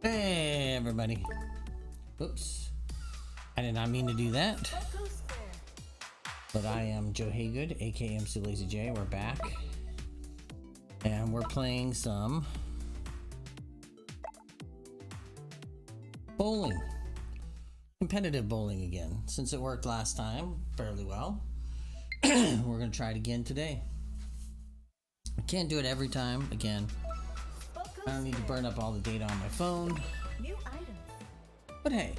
Hey everybody. Oops. I did not mean to do that. But I am Joe Haygood, aka mclazyj. We're back. And we're playing some bowling. Competitive bowling again. Since it worked last time fairly well. We're gonna try it again today. I can't do it every time. Again, I don't need to burn up all the data on my phone. New items. But hey,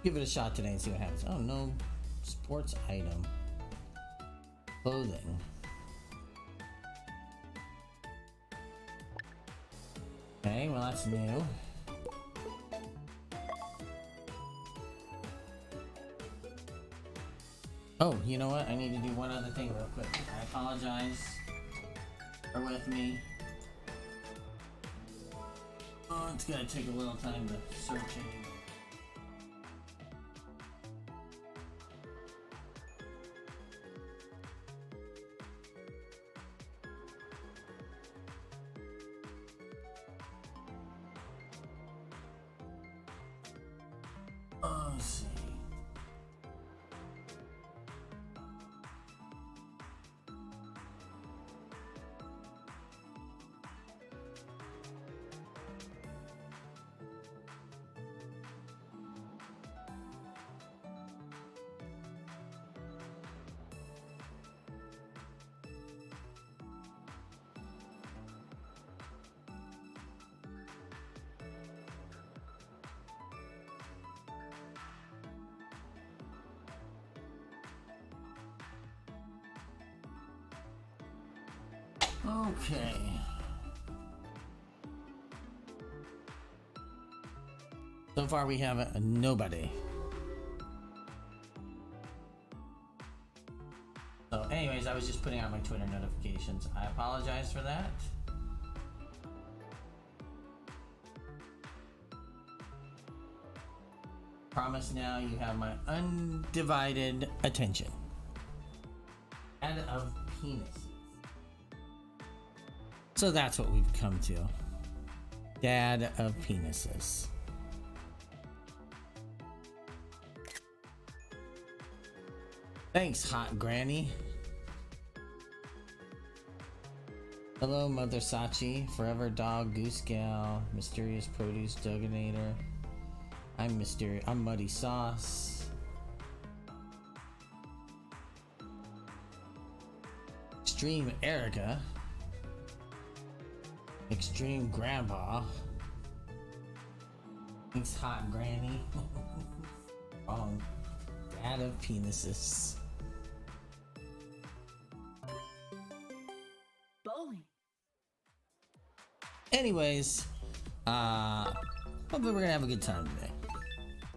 give it a shot today and see what happens. Oh no, sports item, clothing. Okay, well that's new. Oh, you know what? I need to do one other thing real quick. I apologize. Bear with me. Oh, it's gonna take a little time to search it. Oh, let's see. Okay. So far we have a nobody. So anyways, I was just putting out my Twitter notifications. I apologize for that. Promise now you have my undivided attention. And of penis. So that's what we've come to. Dad of penises. Thanks, hot granny. Hello, Mother Sachi, Forever Dog, Goose Gal, Mysterious Produce Duganator. I'm Muddy Sauce. Extreme Erica. Extreme Grandpa. Thanks, hot granny. Wrong. Dad of penises. Bowling. Anyways, hopefully we're gonna have a good time today.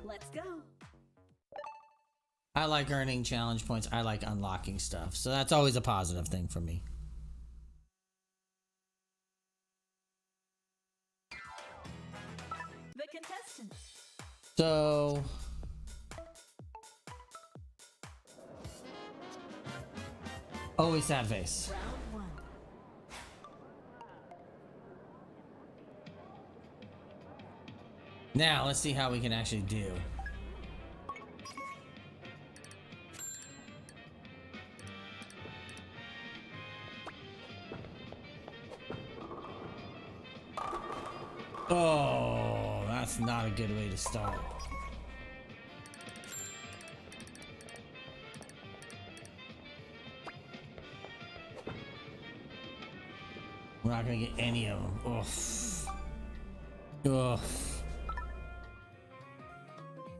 Let's go. I like earning challenge points. I like unlocking stuff. So that's always a positive thing for me. The contestants. So always sad face. Round one. Now let's see how we can actually do. Oh, that's not a good way to start. We're not gonna get any of them. Oof. Oof.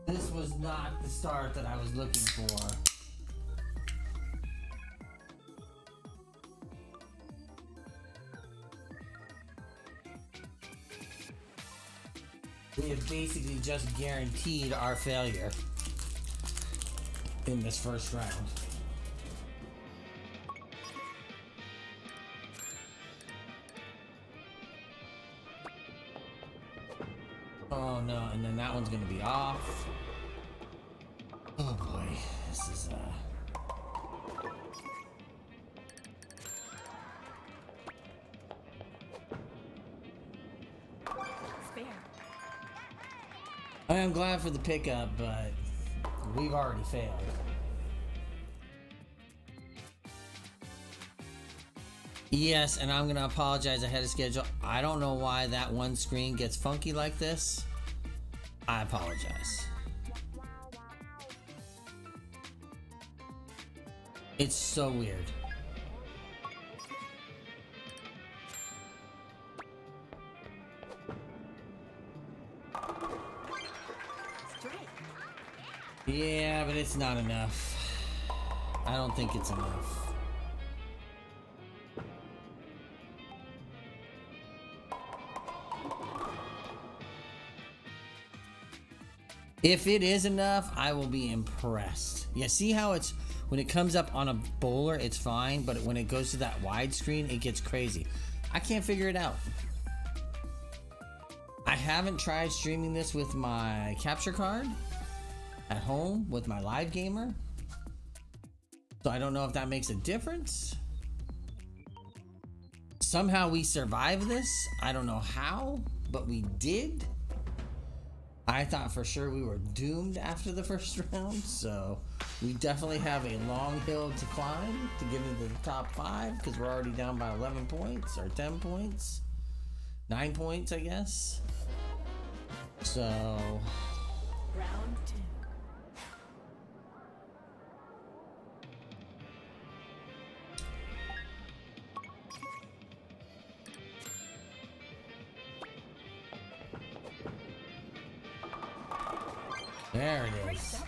This was not the start that I was looking for. We have basically just guaranteed our failure in this first round. Oh no, and then that one's gonna be off. Oh boy, this is I'm glad for the pickup, but we've already failed. Yes, and I'm gonna apologize ahead of schedule. I don't know why that one screen gets funky like this. I apologize. It's so weird. Strike. Yeah, but it's not enough. I don't think it's enough. If it is enough, I will be impressed. Yeah, see how it's, when it comes up on a bowler, it's fine, but when it goes to that wide screen, it gets crazy. I can't figure it out. I haven't tried streaming this with my capture card at home with my live gamer, so I don't know if that makes a difference. Somehow we survived this. I don't know how, but we did. I thought for sure we were doomed after the first round, so we definitely have a long hill to climb to get into the top 5, because we're already down by 11 points or 10 points, 9 points, I guess. So Round 2. there it Great is. double.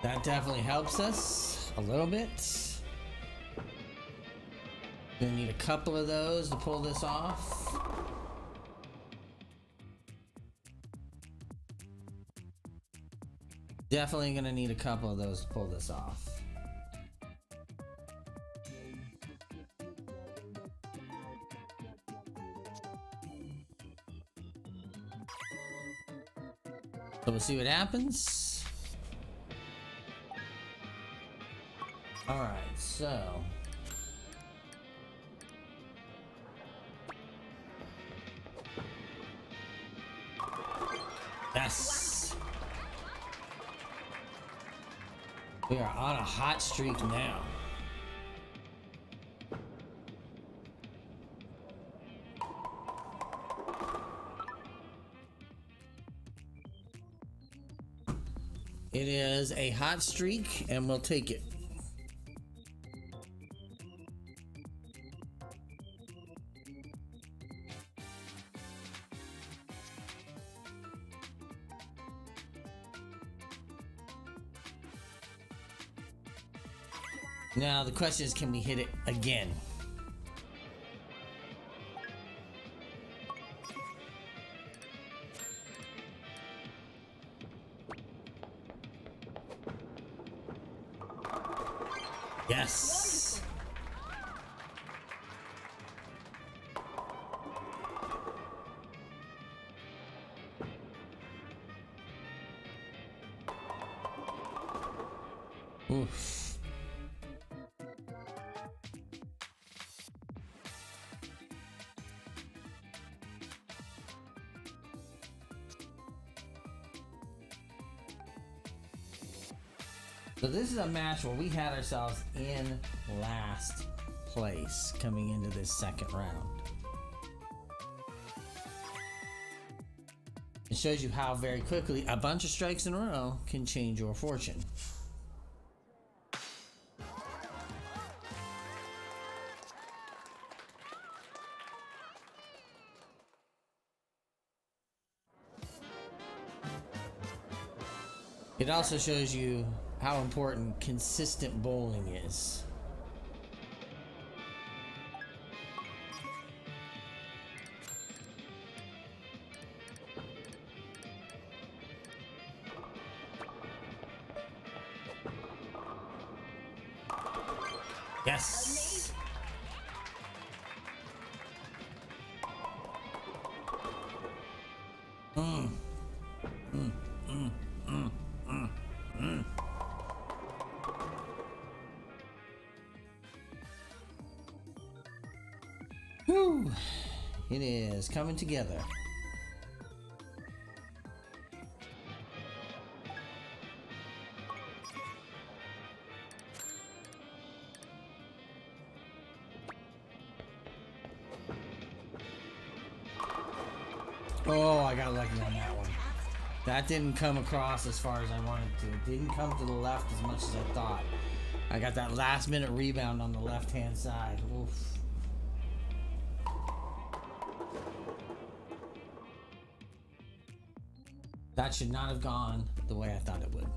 That definitely helps us a little bit. Gonna need a couple of those to pull this off. Definitely gonna need a couple of those to pull this off. So we'll see what happens. All right, so yes, we are on a hot streak now. It is a hot streak, and we'll take it. Now the question is, can we hit it again? Yes. Oof. So this is a match where we had ourselves in last place coming into this second round. It shows you how very quickly a bunch of strikes in a row can change your fortune. It also shows you how important consistent bowling is. Yes. Whew. It is coming together. Oh, I got lucky on that one. That didn't come across as far as I wanted to. It didn't come to the left as much as I thought. I got that last minute rebound on the left hand side. Oof. That should not have gone the way I thought it would.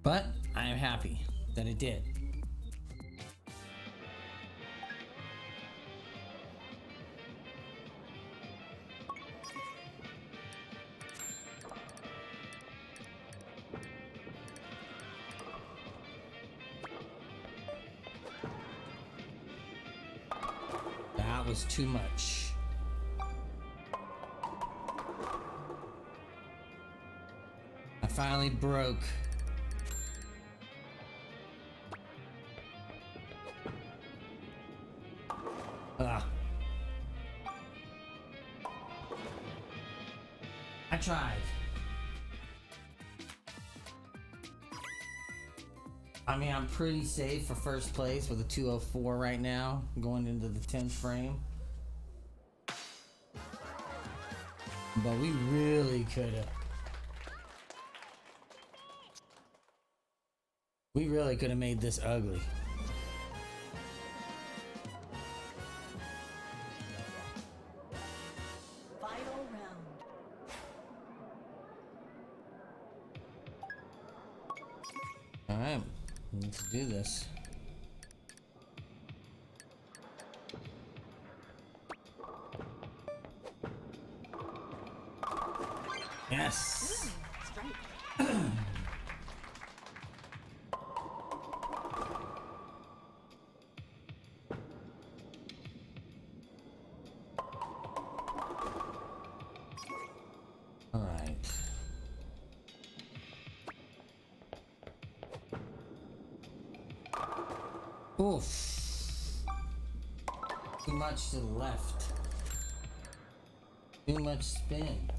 But I am happy that it did. That was too much. I finally broke. I tried. I mean, I'm pretty safe for first place with a 204 right now, going into the 10th frame. But we really could have. We really could have made this ugly. Final round. All right, let's do this. Yes. Strike. All right. Oof. Too much to the left. Too much spin.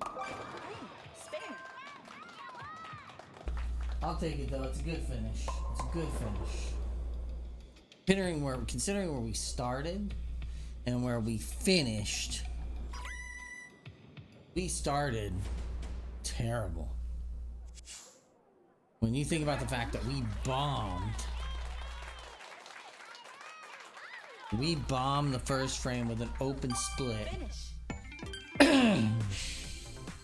Hey, spare. I'll take it though. It's a good finish. It's a good finish. Considering where we started and where we finished, we started terrible. When you think about the fact that we bombed the first frame with an open split. Finish.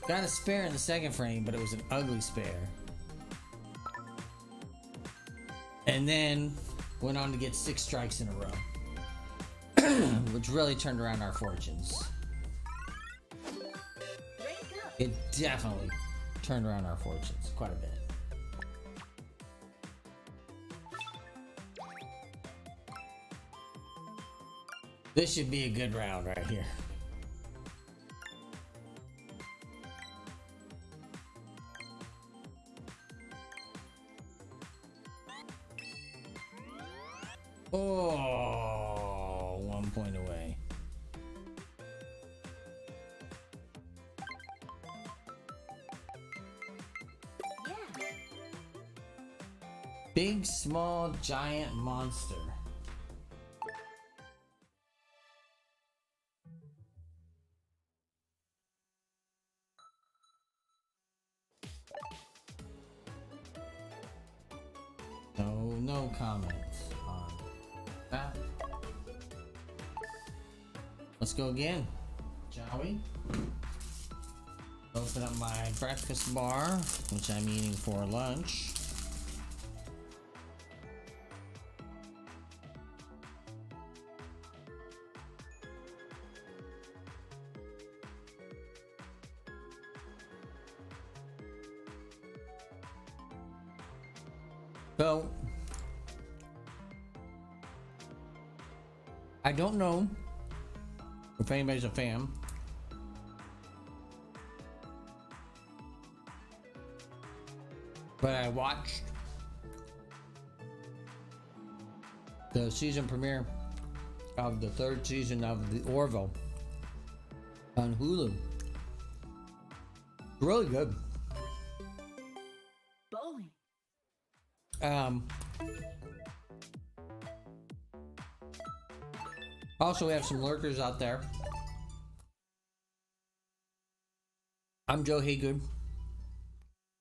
Got a spare in the second frame, but it was an ugly spare. And then went on to get 6 strikes in a row, which really turned around our fortunes. Break up. It definitely turned around our fortunes quite a bit. This should be a good round right here. Oh, 1 point away. Yeah. Big, small, giant monster. No comments on that. Let's go again, shall we? Open up my breakfast bar, which I'm eating for lunch. So, I don't know if anybody's a fan, but I watched the season premiere of the 3rd season of The Orville on Hulu. Really good. Bowling. Also, we have some lurkers out there. I'm Joe Haygood,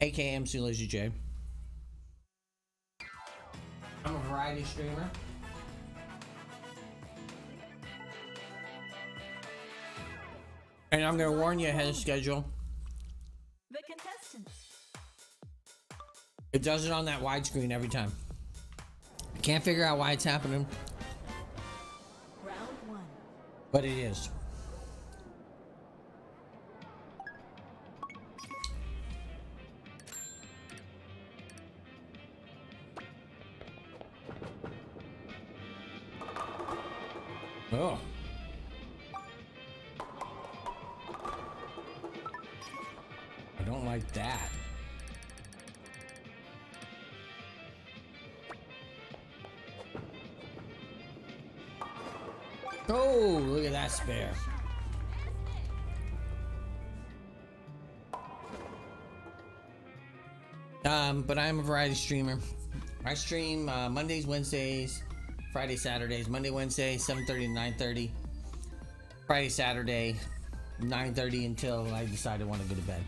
aka mclazyj. I'm a variety streamer. And I'm gonna warn you ahead of schedule. The contestants. It does it on that widescreen every time. I can't figure out why it's happening, Round one. but it is. Oh. I don't like that. Oh, look at that spare. But I'm a variety streamer. I stream Mondays, Wednesdays, Friday, Saturdays. Monday, Wednesday, 7:30 to 9:30. Friday, Saturday, 9:30 until I decide I want to go to bed.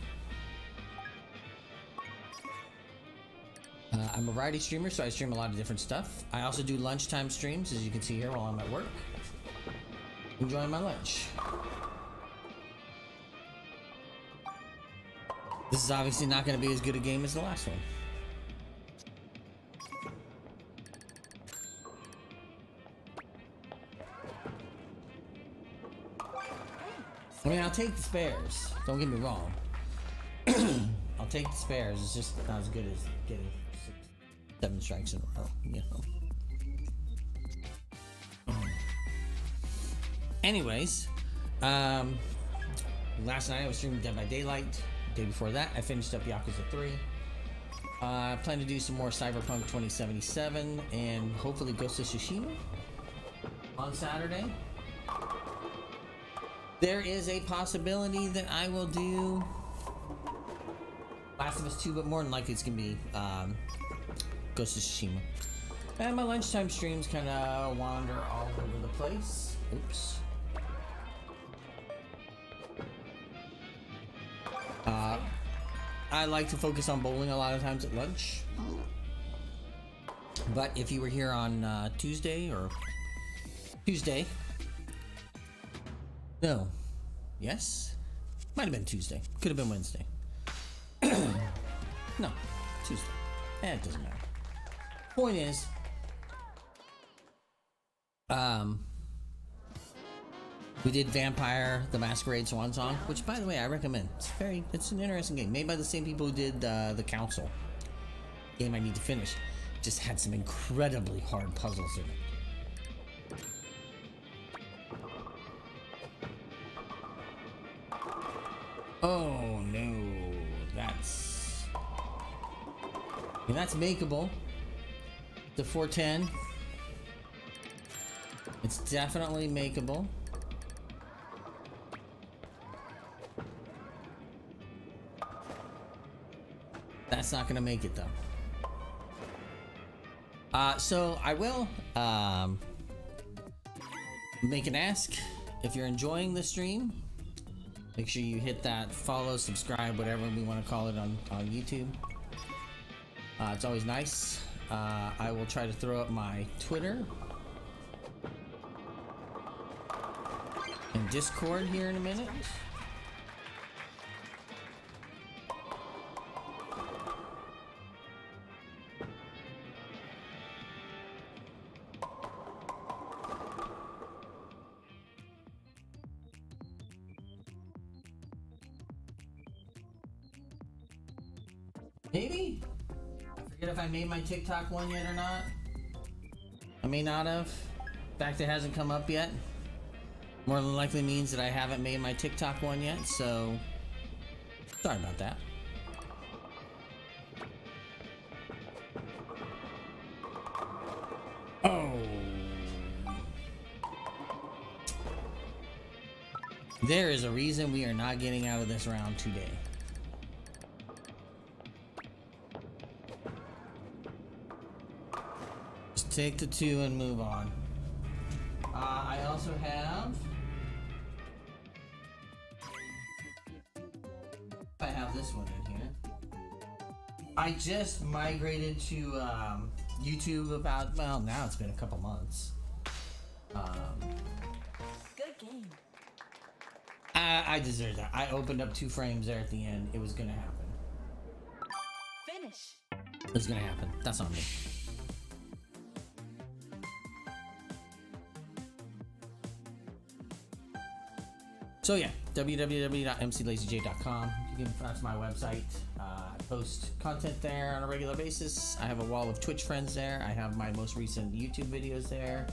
I'm a variety streamer, so I stream a lot of different stuff. I also do lunchtime streams, as you can see here while I'm at work. Enjoying my lunch. This is obviously not going to be as good a game as the last one. I mean, I'll take the spares. Don't get me wrong. I'll take the spares. It's just not as good as getting 7 strikes in a row, you know. Anyways, last night I was streaming Dead by Daylight. The day before that, I finished up Yakuza 3. I plan to do some more Cyberpunk 2077 and hopefully Ghost of Tsushima on Saturday. There is a possibility that I will do Last of Us 2, but more than likely it's gonna be Ghost of Tsushima. And my lunchtime streams kind of wander all over the place. Oops. I like to focus on bowling a lot of times at lunch. But if you were here on Tuesday. No. Yes? Might have been Tuesday. Could have been Wednesday. No. Tuesday. It doesn't matter. Point is, we did Vampire the Masquerade Swan Song, which, by the way, I recommend. It's an interesting game, made by the same people who did the Council game I need to finish. Just had some incredibly hard puzzles in it. Oh no, that's makeable. The 410. It's definitely makeable. That's not gonna make it though. So I will make an ask. If you're enjoying the stream, make sure you hit that follow, subscribe, whatever we want to call it on YouTube. It's always nice. I will try to throw up my Twitter and Discord here in a minute. Maybe? I forget if I made my TikTok one yet or not. I may not have. In fact, it hasn't come up yet. More than likely means that I haven't made my TikTok one yet, so sorry about that. Oh. There is a reason we are not getting out of this round today. Just take the 2 and move on. I also have. I have this one in here. I just migrated to YouTube about, well, now it's been a couple months. Good game. I deserve that. I opened up 2 frames there at the end. It was gonna happen. Finish. It was gonna happen. That's on me. So yeah, www.mclazyj.com. That's my website. I post content there on a regular basis. I have a wall of Twitch friends there. I have my most recent YouTube videos there.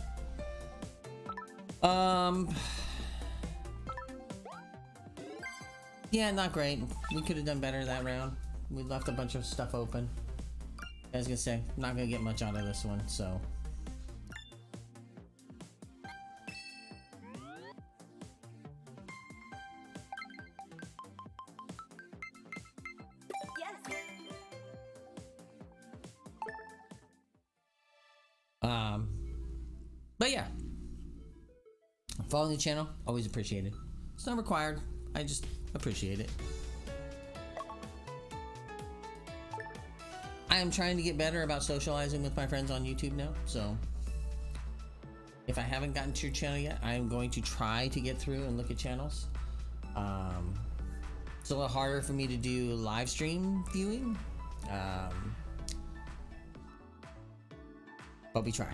Yeah, not great. We could have done better that round. We left a bunch of stuff open. I was gonna say, not gonna get much out of this one, so. Yes. But yeah. Following the channel, always appreciated. It's not required. I just appreciate it. I am trying to get better about socializing with my friends on YouTube now, so if I haven't gotten to your channel yet, I am going to try to get through and look at channels. It's a little harder for me to do live stream viewing, but we try.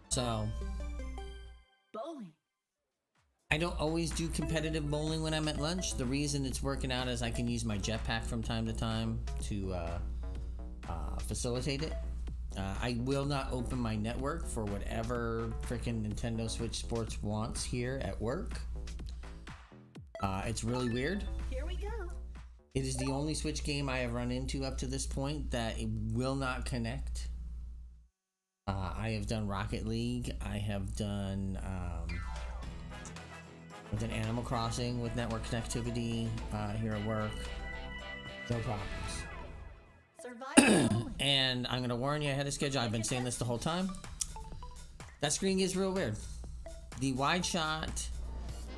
So Bowling. I don't always do competitive bowling when I'm at lunch. The reason it's working out is I can use my jetpack from time to time to facilitate it. I will not open my network for whatever freaking Nintendo Switch Sports wants here at work. It's really weird. Here we go. It is the only Switch game I have run into up to this point that it will not connect. I have done Rocket League. I have done Animal Crossing with network connectivity here at work. No problems. Survival bowling. And I'm gonna warn you ahead of schedule. I've been saying this the whole time. That screen gets real weird. The wide shot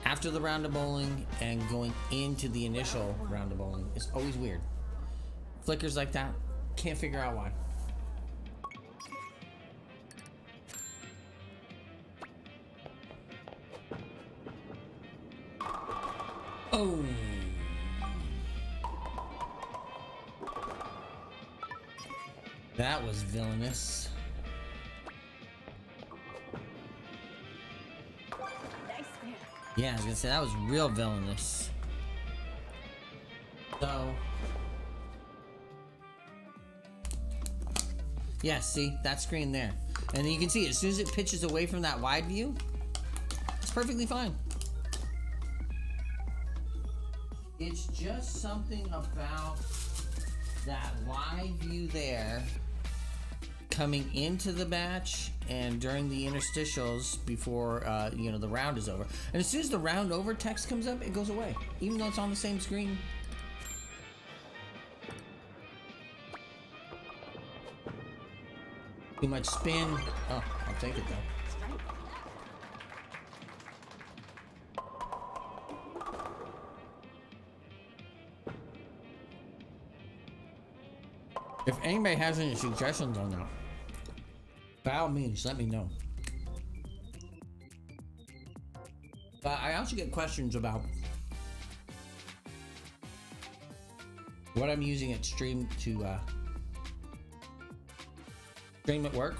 after the round of bowling and going into the initial round of bowling is always weird. Flickers like that. Can't figure out why. Oh. That was villainous. Nice pair. Yeah, I was gonna say that was real villainous. So, yeah, see that screen there, and you can see as soon as it pitches away from that wide view, it's perfectly fine. It's just something about that wide view there coming into the match and during the interstitials before the round is over. And as soon as the round over text comes up, it goes away, even though it's on the same screen. Too much spin. Oh, I'll take it though. If anybody has any suggestions on that, by all means, let me know. But I also get questions about what I'm using at stream to stream at work.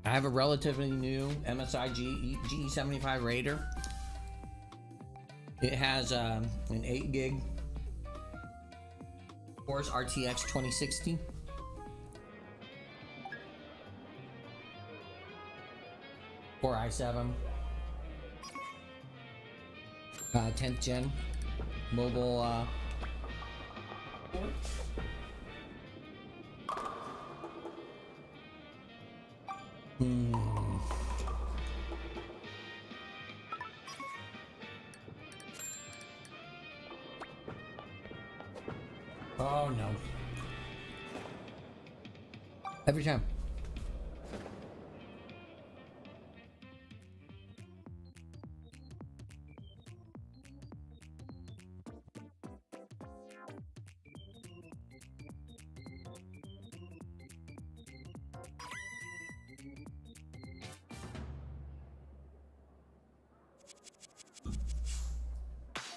I have a relatively new MSI GE75 Raider. It has an 8 gig Force RTX 2060. Core i7. 10th gen mobile port. Oh no. Every time.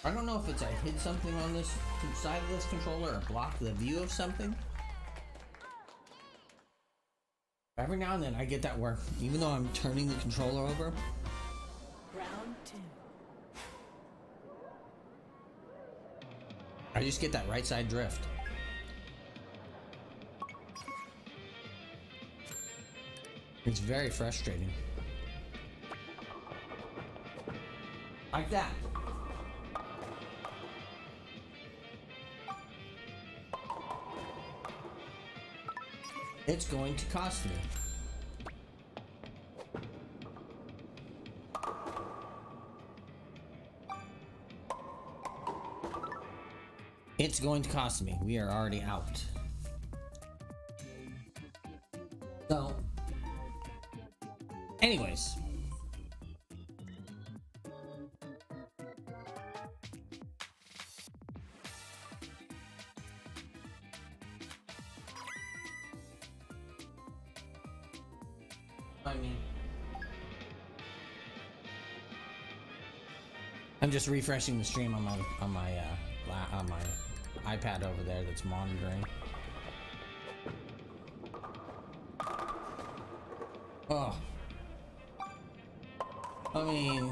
I don't know if it's I hit something on this side of this controller or blocked the view of something. Every now and then I get that where, even though I'm turning the controller over, Round 2. I just get that right side drift. It's very frustrating. Like that. It's going to cost me. It's going to cost me. We are already out. So, anyways. I mean, I'm just refreshing the stream on my iPad over there that's monitoring. Oh, I mean,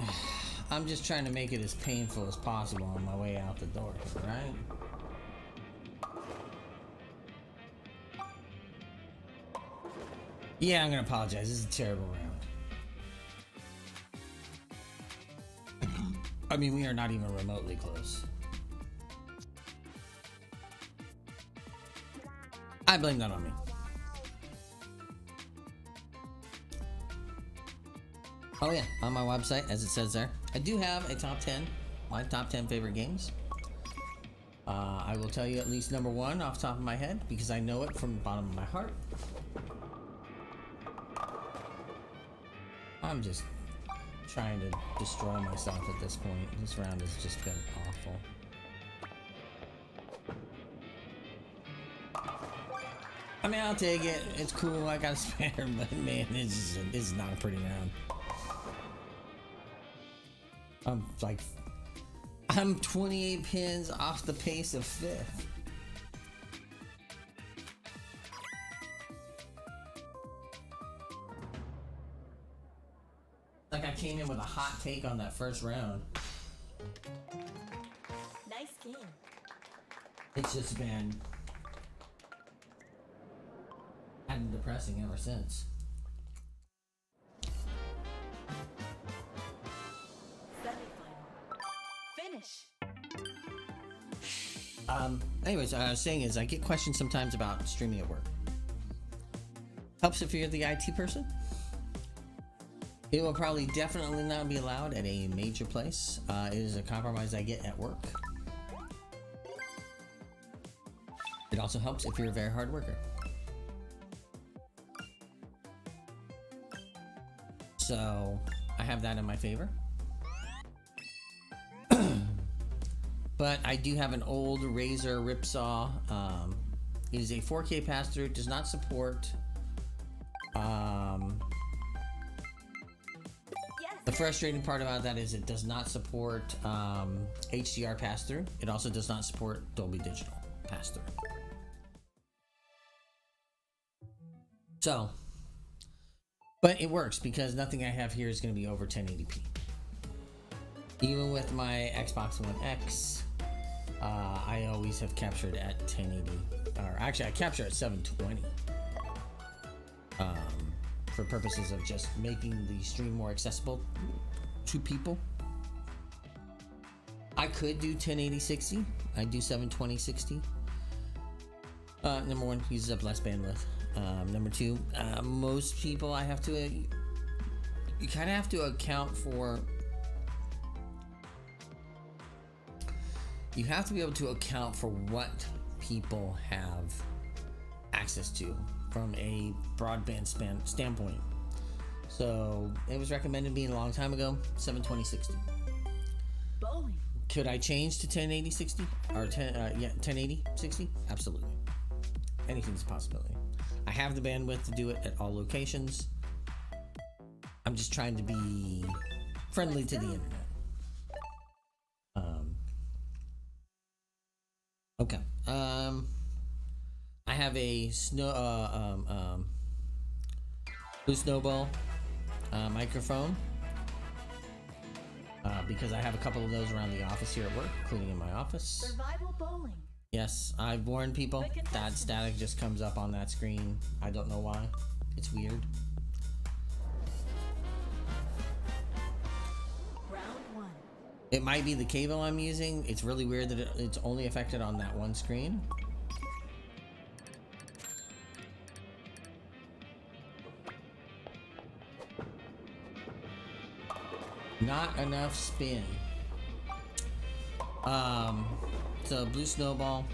I'm just trying to make it as painful as possible on my way out the door, right? Yeah, I'm gonna apologize. This is a terrible round. I mean, we are not even remotely close. I blame that on me. Oh yeah, on my website, as it says there, I do have a top 10, my top 10 favorite games. I will tell you at least number 1 off the top of my head, because I know it from the bottom of my heart. I'm just trying to destroy myself at this point. This round has just been awful. I mean, I'll take it. It's cool. I got a spare, but man, this is not a pretty round. I'm 28 pins off the pace of 5th. Like I came in with a hot take on that first round. Nice game. It's just been kind of depressing ever since. Semifinal. Finish. Anyways, what I was saying is I get questions sometimes about streaming at work. Helps if you're the IT person. It will probably definitely not be allowed at a major place. It is a compromise I get at work. It also helps if you're a very hard worker. So I have that in my favor. But I do have an old Razer Ripsaw. It is a 4K pass-through. It does not support the frustrating part about that is it does not support HDR pass-through. It also does not support Dolby Digital pass-through. So, but it works because nothing I have here is going to be over 1080p. Even with my Xbox One X, I always have captured at 1080. Or actually, I capture at 720. For purposes of just making the stream more accessible to people. I could do 1080-60. I do 720-60. Number 1, uses up less bandwidth. Number 2, most people I have to... you kind of have to account for... You have to be able to account for what people have access to from a broadband standpoint. So it was recommended me a long time ago, 720/60. Bowling. Could I change to 1080/60 or 1080/60? Absolutely. Anything's a possibility. I have the bandwidth to do it at all locations. I'm just trying to be friendly to the internet. Okay. I have a blue snowball microphone because I have a couple of those around the office here at work, including in my office. Survival bowling. Yes, I've warned people that static just comes up on that screen. I don't know why. It's weird. Round 1. It might be the cable I'm using. It's really weird that it's only affected on that one screen. Not enough spin. So blue snowball.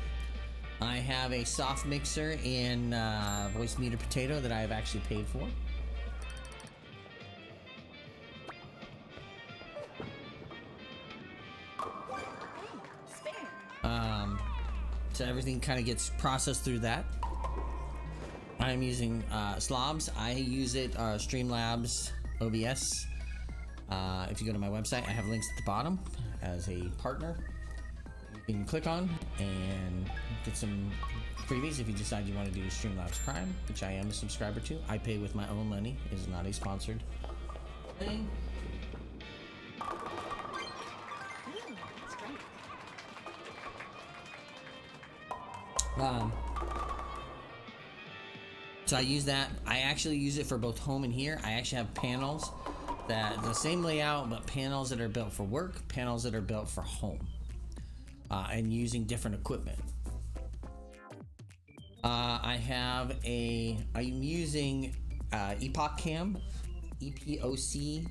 I have a soft mixer in voice meter potato that I have actually paid for. So everything kind of gets processed through that. I'm using Slobs. I use it Streamlabs OBS. If you go to my website, I have links at the bottom as a partner you can click on and get some freebies if you decide you want to do Streamlabs Prime, which I am a subscriber to. I pay with my own money. It is not a sponsored thing. So I use that. I actually use it for both home and here. I actually have panels that the same layout, but panels that are built for work, panels that are built for home, and using different equipment. I'm using Epoch Cam, EPOCCAM.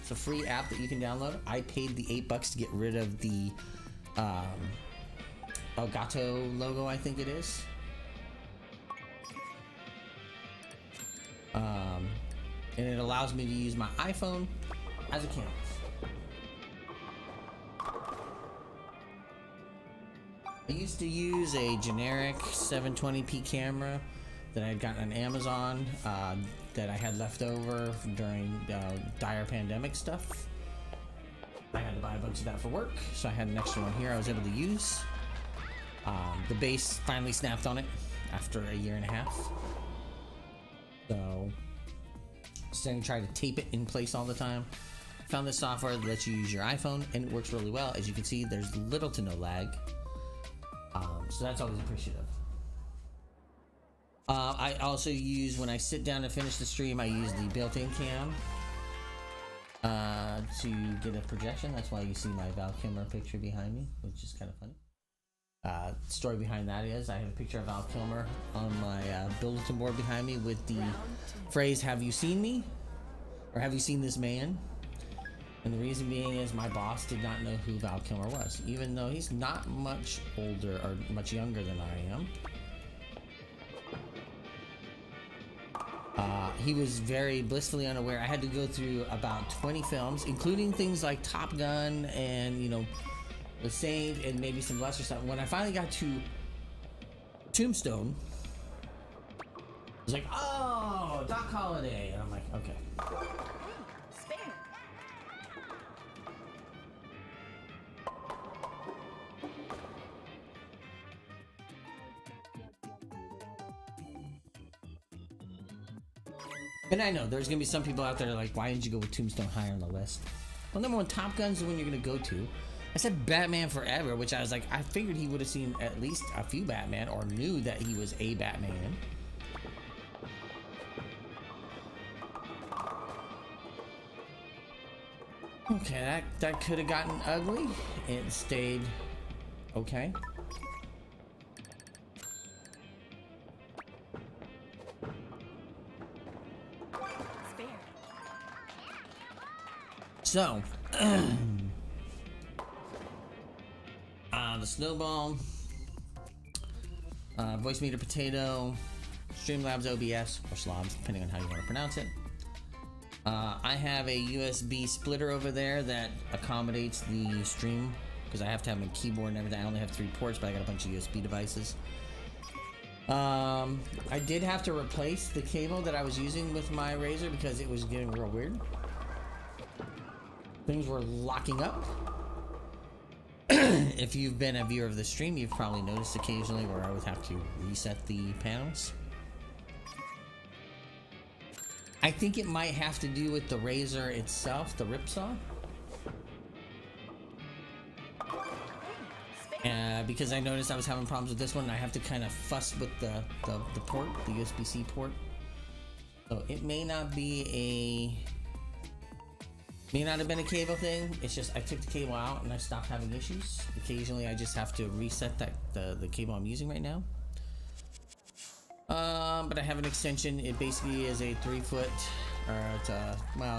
It's a free app that you can download. I paid the $8 to get rid of the Elgato logo, I think it is. And it allows me to use my iPhone as a camera. I used to use a generic 720p camera that I had gotten on Amazon that I had left over during dire pandemic stuff. I had to buy a bunch of that for work, so I had an extra one here I was able to use. The base finally snapped on it after a year and a half. So, starting to try to tape it in place all the time. Found this software that lets you use your iPhone, and it works really well. As you can see, there's little to no lag. So that's always appreciative. I also use, when I sit down to finish the stream, I use the built-in cam to get a projection. That's why you see my Val Kilmer picture behind me, which is kind of funny. Story behind that is I have a picture of Val Kilmer on my bulletin board behind me with the phrase, "Have you seen me?" or "Have you seen this man?" And the reason being is my boss did not know who Val Kilmer was, even though he's not much older or much younger than I am. He was very blissfully unaware. I had to go through about 20 films, including things like Top Gun and, you know, The Saint and maybe some lesser stuff. When I finally got to Tombstone, I was like, "Oh, Doc Holliday," and I'm like, "Okay." Spare. And I know there's gonna be some people out there like, "Why didn't you go with Tombstone higher on the list?" Well, number one, Top Gun's the one you're gonna go to. I said Batman Forever, which I was like, I figured he would have seen at least a few Batman or knew that he was a Batman. Okay, that could have gotten ugly. It stayed okay. Spare. So, the snowball Voice meter potato, Streamlabs OBS, or Slobs, depending on how you want to pronounce it. I have a USB splitter over there that accommodates the stream because I have to have my keyboard and everything. I only have 3 ports, but I got a bunch of USB devices. I did have to replace the cable that I was using with my Razer because it was getting real weird. Things were locking up. If you've been a viewer of the stream, you've probably noticed occasionally where I would have to reset the panels. I think it might have to do with the Razer itself, the ripsaw. Because I noticed I was having problems with this one, and I have to kind of fuss with the port, the USB-C port. So it may not be may not have been a cable thing. It's just I took the cable out and I stopped having issues. Occasionally I just have to reset the cable I'm using right now. But I have an extension. It basically is a 3-foot, or it's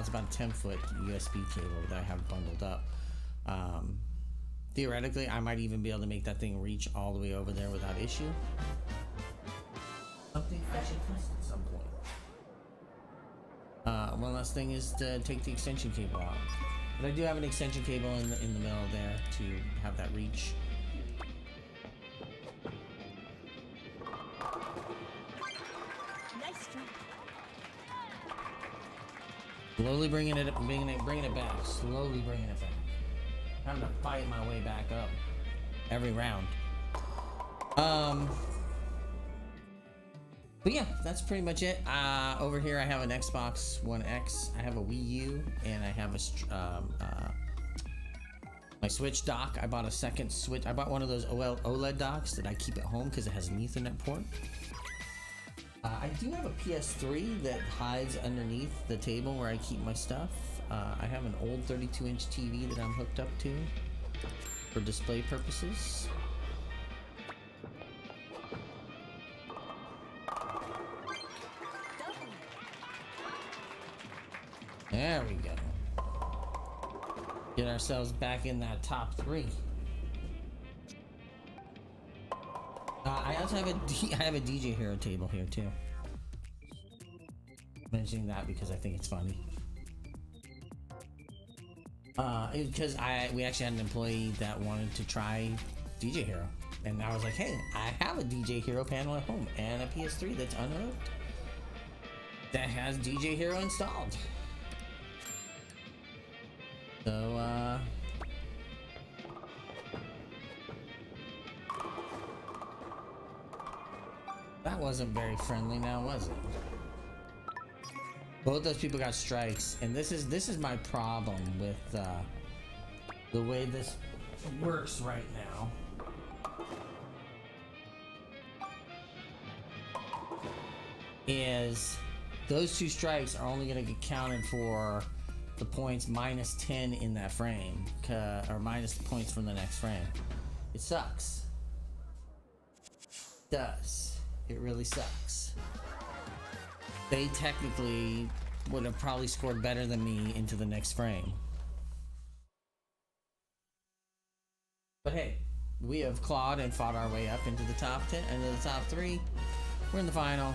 about a 10-foot USB cable that I have bundled up. Theoretically, I might even be able to make that thing reach all the way over there without issue. Something I should test at some point. One last thing is to take the extension cable out. But I do have an extension cable in the middle there to have that reach. Nice strike. Slowly bringing it back. Slowly bringing it back. Having to fight my way back up every round. But yeah, that's pretty much it. Over here I have an Xbox One X. I have a Wii U, and I have my Switch dock. I bought a second Switch. I bought one of those OLED docks that I keep at home because it has an Ethernet port. I do have a PS3 that hides underneath the table where I keep my stuff. I have an old 32-inch TV that I'm hooked up to for display purposes. There we go. Get ourselves back in that top 3. I also have I have a DJ Hero table here too. Mentioning that because I think it's funny. Because we actually had an employee that wanted to try DJ Hero, and I was like, hey, I have a DJ Hero panel at home and a PS3 that's unhooked that has DJ Hero installed. So that wasn't very friendly now, was it? Both those people got strikes, and this is my problem with the way this works right now. Is those 2 strikes are only going to get counted for the points -10 in that frame, or minus the points from the next frame. It sucks. It does. It really sucks. They technically would have probably scored better than me into the next frame. But hey, we have clawed and fought our way up into the top 10, into the top 3. We're in the final,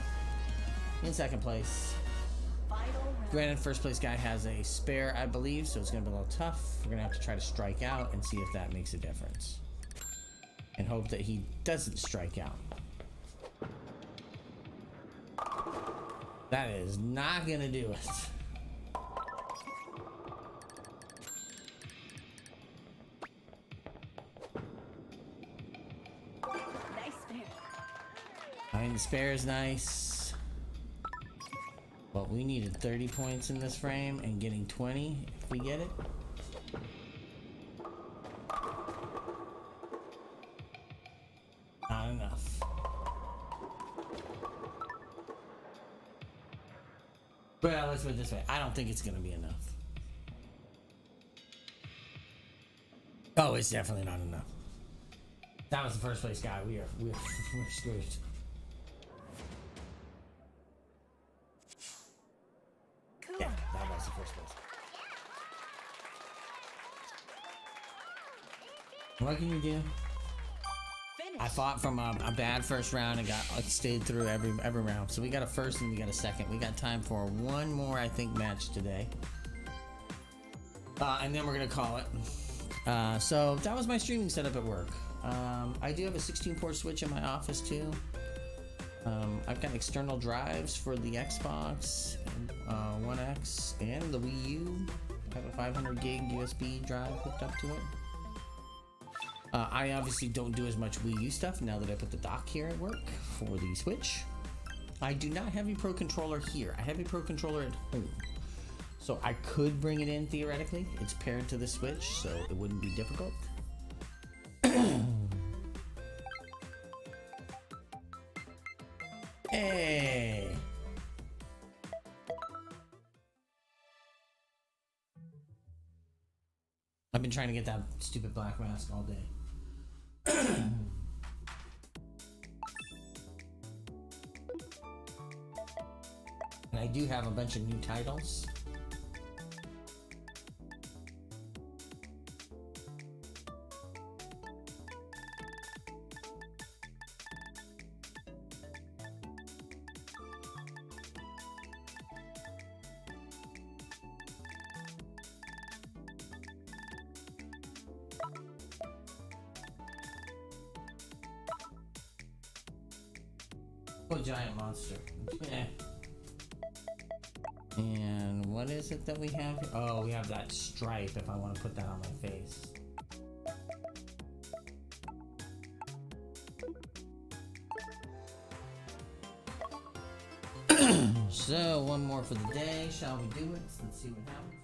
in second place. Granted, first place guy has a spare, I believe, so it's gonna be a little tough. We're gonna have to try to strike out and see if that makes a difference, and hope that he doesn't strike out. That is not gonna do it. Nice spare. I mean, the spare is nice, but we needed 30 points in this frame, and getting 20 if we get it. Not enough. Well, let's put it this way. I don't think it's going to be enough. Oh, it's definitely not enough. That was the first place guy. We're screwed. Cool. Yeah, that was the first place. What can you do? Finish. I fought from a bad first round and stayed through every round. So we got a first and we got a second. We got time for one more, I think, match today. And then we're gonna call it. So that was my streaming setup at work. I do have a 16-port switch in my office too. I've got external drives for the Xbox, One X, and the Wii U. I have a 500 gig USB drive hooked up to it. I obviously don't do as much Wii U stuff now that I put the dock here at work for the Switch. I do not have a Pro Controller here. I have a Pro Controller at home. So I could bring it in theoretically. It's paired to the Switch, so it wouldn't be difficult. Hey! I've been trying to get that stupid black mask all day. And I do have a bunch of new titles. Giant monster. And what is it that we have here? Oh, we have that stripe if I want to put that on my face. So, one more for the day. Shall we do it? Let's see what happens.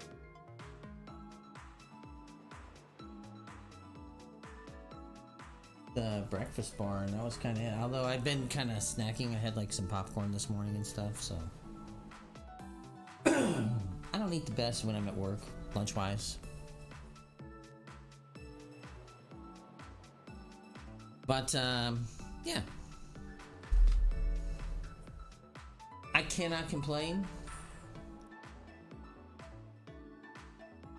The breakfast bar, and that was kind of it. Although I've been kind of snacking. I had like some popcorn this morning and stuff, so I don't eat the best when I'm at work, lunch wise. But yeah, I cannot complain.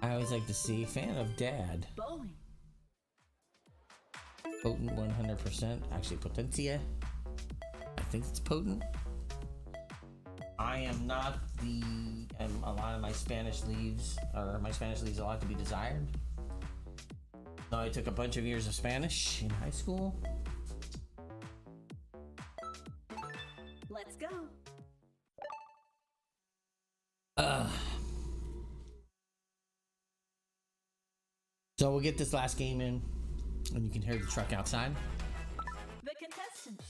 I always like to see fan of dad. Bowling. Potent 100%. Actually, potencia. I think it's potent. I am not the. A lot of my Spanish leaves, or my Spanish leaves a lot to be desired. So I took a bunch of years of Spanish in high school. Let's go. So we'll get this last game in. And you can hear the truck outside. The contestants.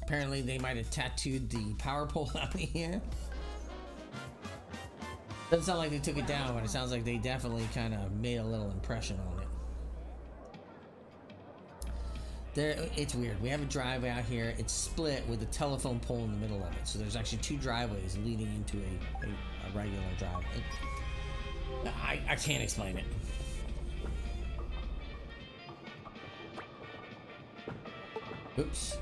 Apparently they might have tattooed the power pole out of here. Doesn't sound like they took it down, but it sounds like they definitely kind of made a little impression on it. It's weird. We have a driveway out here. It's split with a telephone pole in the middle of it. So there's actually two driveways leading into a regular drive. I can't explain it. Oops.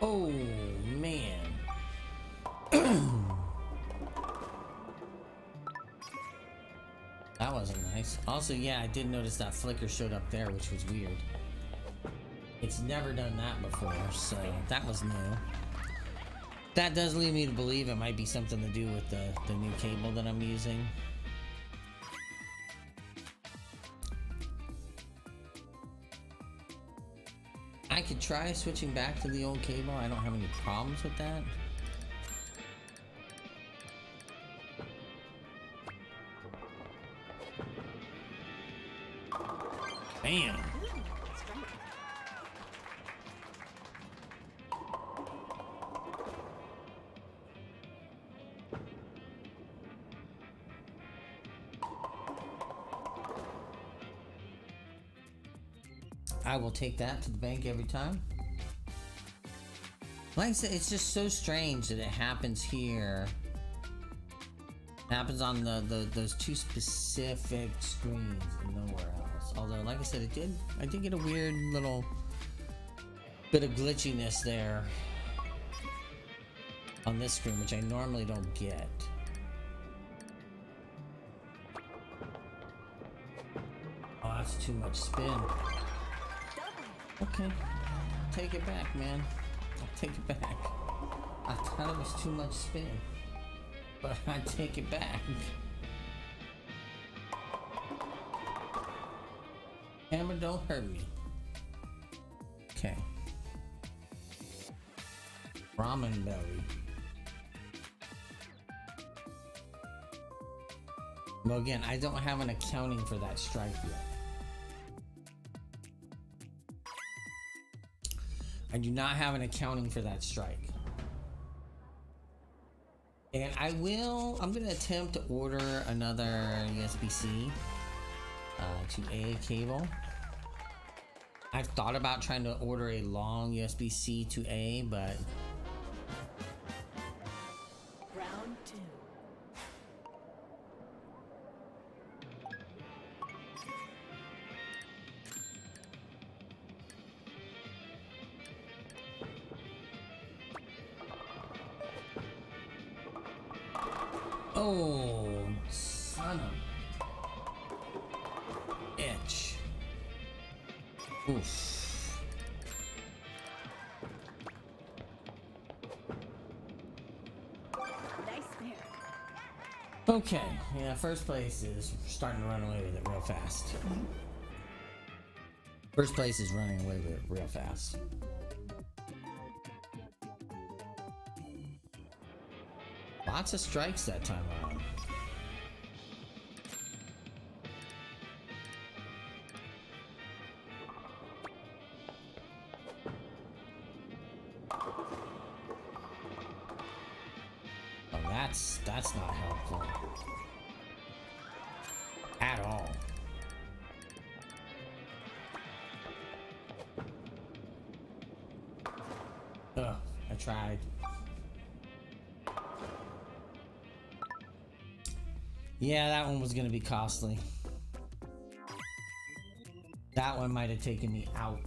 Oh, man. That wasn't nice. Also, yeah, I did notice that flicker showed up there, which was weird. It's never done that before, so that was new. That does lead me to believe it might be something to do with the new cable that I'm using. I could try switching back to the old cable. I don't have any problems with that. Bam! I will take that to the bank every time. Like I said, it's just so strange that it happens here. It happens on those two specific screens and nowhere else. Although, like I said, I did get a weird little bit of glitchiness there on this screen, which I normally don't get. it's too much spin. Double. Okay. Take it back, man. I'll take it back. I thought it was too much spin. But I take it back. Hammer, don't hurt me. Okay. Ramen belly. Well, again, I don't have an accounting for that strike yet. I do not have an accounting for that strike. And I'm going to attempt to order another USB-C to A cable. I've thought about trying to order a long USB-C to A, but Round 2. oh, son of itch. Oof. Nice pair. Okay, yeah, first place is starting to run away with it real fast. First place is running away with it real fast. Lots of strikes that time around. Oh, that's not helpful at all. Ugh, I tried. Yeah, that one was gonna be costly. That one might have taken me out.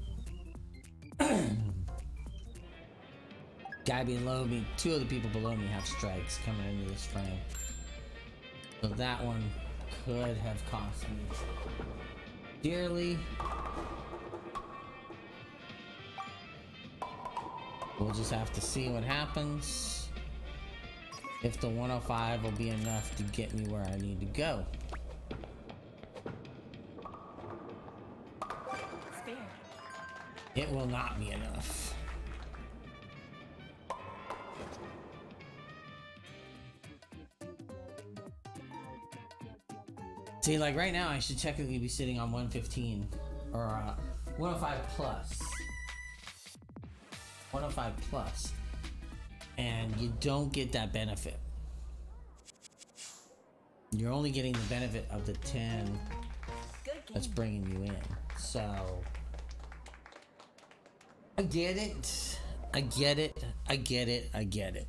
Guy below me, two of the people below me have strikes coming into this frame. So that one could have cost me dearly. We'll just have to see what happens. If the 105 will be enough to get me where I need to go. Spare. It will not be enough. See, like right now, I should technically be sitting on 115 or 105 plus. 105 plus. And you don't get that benefit. You're only getting the benefit of the 10 Good game. that's bringing you in. So I get it. I get it. I get it. I get it.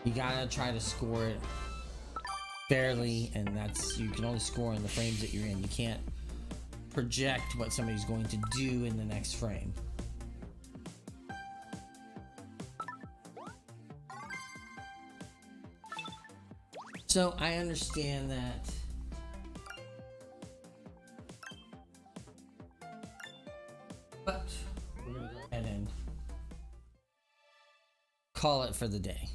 You gotta try to score it fairly, and you can only score in the frames that you're in. You can't project what somebody's going to do in the next frame. So I understand that. But we're gonna go ahead and call it for the day.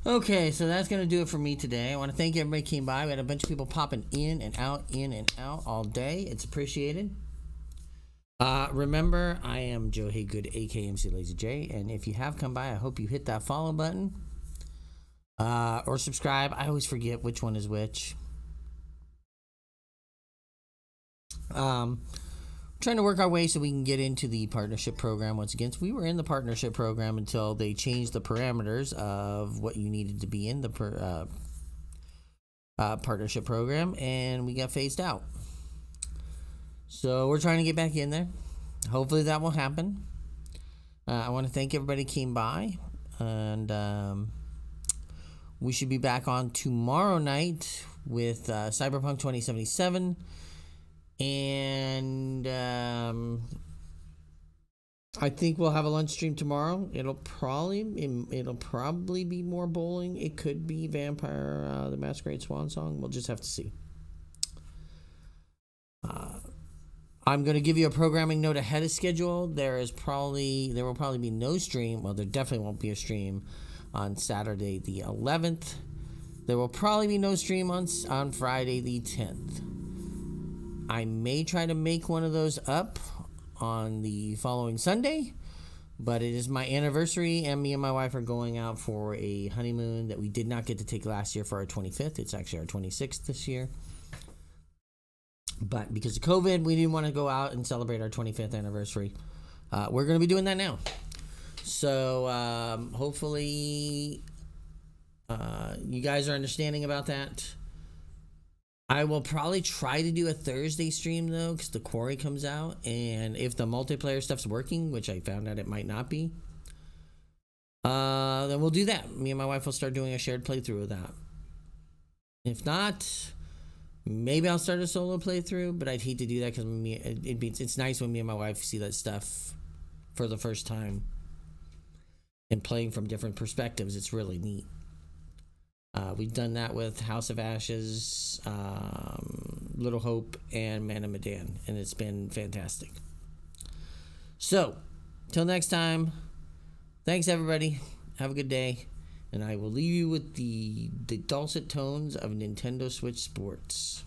Okay, so that's going to do it for me today. I want to thank everybody who came by. We had a bunch of people popping in and out all day. It's appreciated. Remember, I am Joe Haygood, aka mclazyj, and if you have come by, I hope you hit that follow button or subscribe. I always forget which one is which. trying to work our way so we can get into the partnership program once again. So we were in the partnership program until they changed the parameters of what you needed to be in the partnership program, and we got phased out. So we're trying to get back in there. Hopefully that will happen. I want to thank everybody who came by, and we should be back on tomorrow night with Cyberpunk 2077, and I think we'll have a lunch stream tomorrow. It'll probably be more bowling. It could be Vampire the Masquerade Swan Song. We'll just have to see. I'm going to give you a programming note ahead of schedule. There will probably be no stream. Well, there definitely won't be a stream on Saturday the 11th. There will probably be no stream on Friday the 10th. I may try to make one of those up on the following Sunday, but it is my anniversary, and me and my wife are going out for a honeymoon that we did not get to take last year for our 25th. It's actually our 26th this year. But because of COVID, we didn't want to go out and celebrate our 25th anniversary. We're going to be doing that now. So hopefully you guys are understanding about that. I will probably try to do a Thursday stream, though, because the Quarry comes out. And if the multiplayer stuff's working, which I found out it might not be, then we'll do that. Me and my wife will start doing a shared playthrough of that. If not, maybe I'll start a solo playthrough, but I'd hate to do that because it's nice when me and my wife see that stuff for the first time and playing from different perspectives. It's really neat. We've done that with House of Ashes, Little Hope, and Man of Medan, and it's been fantastic. So, till next time, thanks everybody. Have a good day. And I will leave you with the dulcet tones of Nintendo Switch Sports.